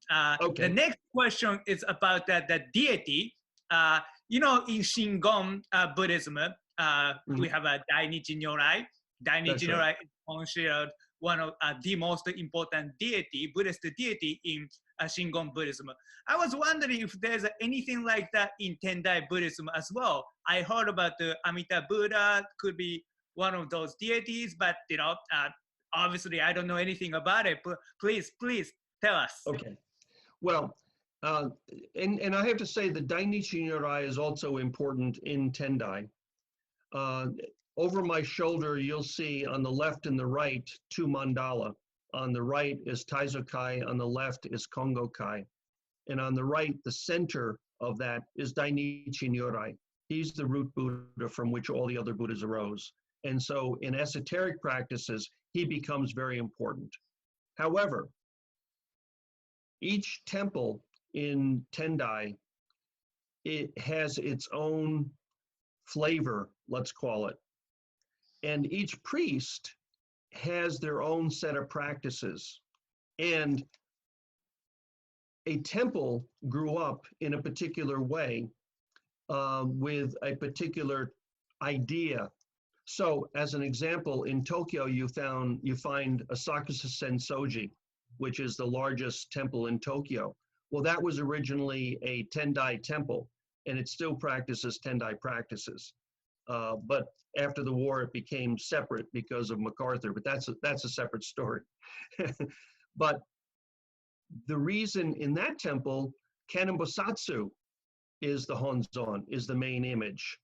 The next question is about the deity. In Shingon Buddhism, we have a Dainichi Nyorai. Dainichi Nyorai is considered one of the most important Buddhist deity in Shingon Buddhism. I was wondering if there's anything like that in Tendai Buddhism as well. I heard about the Amida Buddha could be one of those deities, but obviously I don't know anything about it. But please tell us. Okay. Well, and I have to say that Dainichi Nyorai is also important in Tendai. Over my shoulder, you'll see on the left and the right, two mandala. On the right is Taizokai, on the left is Kongokai. And on the right, the center of that is Dainichi Nyorai. He's the root Buddha from which all the other Buddhas arose. And so in esoteric practices, he becomes very important. However, each temple in Tendai, it has its own flavor, let's call it. And each priest has their own set of practices. And a temple grew up in a particular way with a particular idea. So as an example, in Tokyo, you find Asakusa Sensoji, which is the largest temple in Tokyo. Well, that was originally a Tendai temple, and it still practices Tendai practices. But after the war, it became separate because of MacArthur, but that's a separate story. But the reason in that temple, Kanembosatsu is the Honzon, is the main image.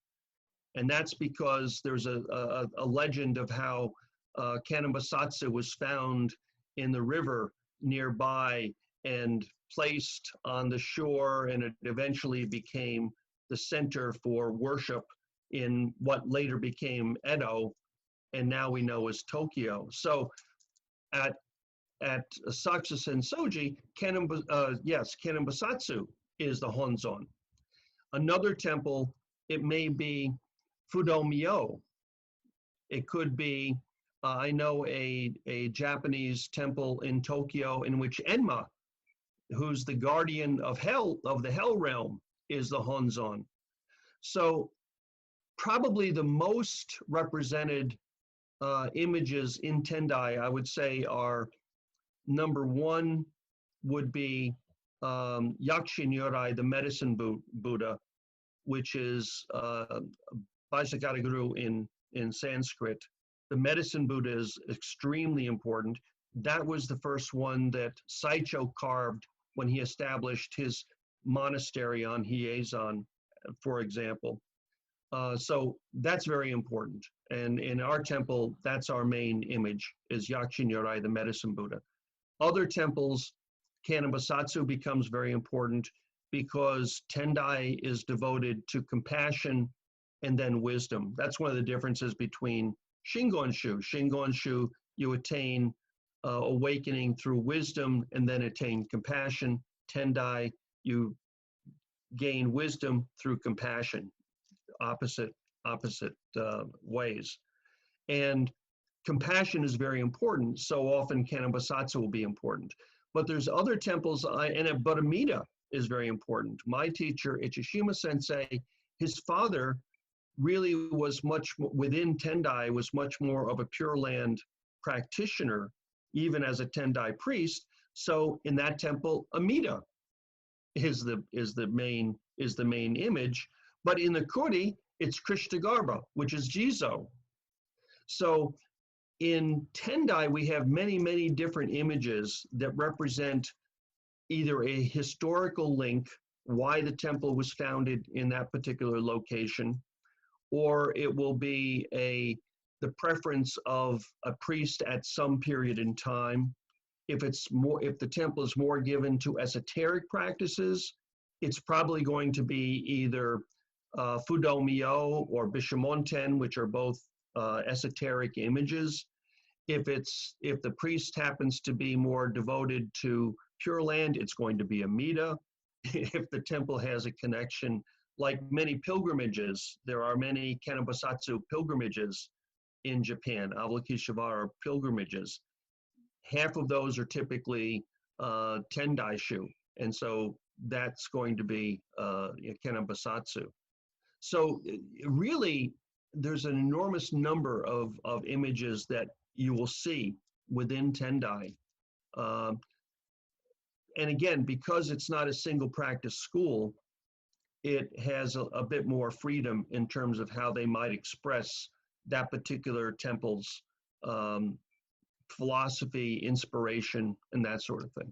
And that's because there's a legend of how Kanembosatsu was found in the river nearby and placed on the shore, and it eventually became the center for worship in what later became Edo, and now we know as Tokyo. So at Asakusa Sensoji, Kanembosatsu is the Honzon. Another temple, it may be Fudomyo. It could be, I know a Japanese temple in Tokyo in which Enma, who's the guardian of hell, of the hell realm, is the Honzon. So probably the most represented images in Tendai, I would say, are number one would be Yakushi Nyorai, the medicine Buddha, which is Bhajagadaguru in Sanskrit. The medicine Buddha is extremely important. That was the first one that Saicho carved when he established his monastery on Hiezan, for example. So that's very important. And in our temple, that's our main image, is Yakushi Nyorai, the medicine Buddha. Other temples, Kanembosatsu becomes very important because Tendai is devoted to compassion and then wisdom. That's one of the differences between Shingonshu. Shingonshu, you attain awakening through wisdom and then attain compassion. Tendai, you gain wisdom through compassion, opposite ways. And compassion is very important, so often Kanembosatsu will be important. But there's other temples, but Amida is very important. My teacher, Ichishima Sensei, his father really was within Tendai, was much more of a Pure Land practitioner, even as a Tendai priest. So in that temple, Amida is the main image. But in the Kuri, it's Krishnagarbha, which is Jizo. So in Tendai, we have many, many different images that represent either a historical link, why the temple was founded in that particular location, or it will be the preference of a priest at some period in time. If the temple is more given to esoteric practices, it's probably going to be either Fudomyo or Bishamonten, which are both esoteric images. If the priest happens to be more devoted to Pure Land, it's going to be Amida. If the temple has a connection, like many pilgrimages, there are many Kanembosatsu pilgrimages in Japan, Avalokiteshvara pilgrimages. Half of those are typically Tendai shu. And so that's going to be Kenabasatsu. So really, there's an enormous number of images that you will see within Tendai. And again, because it's not a single practice school, it has a bit more freedom in terms of how they might express that particular temple's philosophy, inspiration, and that sort of thing.